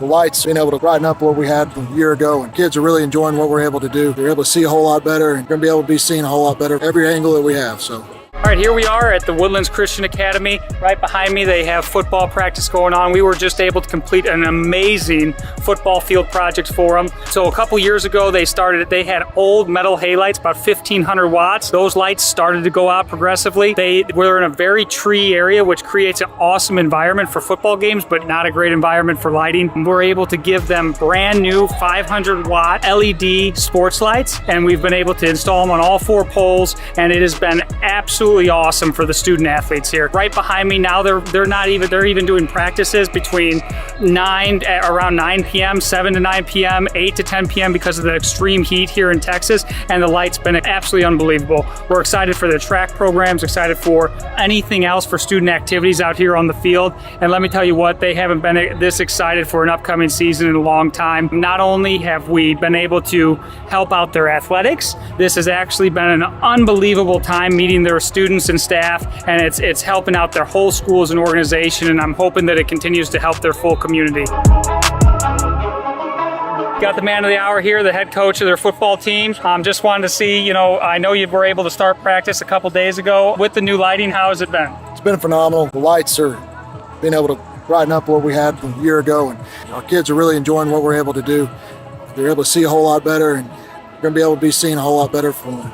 The lights, being able to brighten up what we had from a year ago, and kids are really enjoying what we're able to do. They're able to see a whole lot better, and going to be able to be seen a whole lot better every angle that we have. So. All right, here we are at the Woodlands Christian Academy. Right behind me, they have football practice going on. We were just able to complete an amazing football field project for them. So a couple years ago, they had old metal halights, about 1,500 watts. Those lights started to go out progressively. They were in a very tree area, which creates an awesome environment for football games, but not a great environment for lighting. We're able to give them brand new 500 watt LED sports lights, and we've been able to install them on all 4 poles, and it has been absolutely awesome for the student athletes here. Right behind me now, they're even doing practices between around 9 p.m., 7 to 9 p.m., 8 to 10 p.m. because of the extreme heat here in Texas, and the light's been absolutely unbelievable. We're excited for the track programs, excited for anything else for student activities out here on the field, and let me tell you what, they haven't been this excited for an upcoming season in a long time. Not only have we been able to help out their athletics, this has actually been an unbelievable time meeting their students and staff, and it's helping out their whole school as an organization, and I'm hoping that it continues to help their full community. Got the man of the hour here, the head coach of their football team. Just wanted to see, I know you were able to start practice a couple days ago. With the new lighting, how has it been? It's been phenomenal. The lights are being able to brighten up what we had from a year ago, and our kids are really enjoying what we're able to do. They're able to see a whole lot better, and we're going to be able to be seen a whole lot better from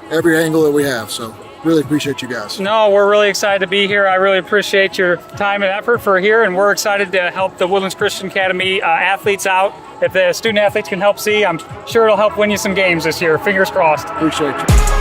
every angle that we have. So really appreciate you guys. No, we're really excited to be here. I really appreciate your time and effort for here, and we're excited to help the Woodlands Christian Academy athletes out. If the student athletes can help see, I'm sure it'll help win you some games this year. Fingers crossed. Appreciate you.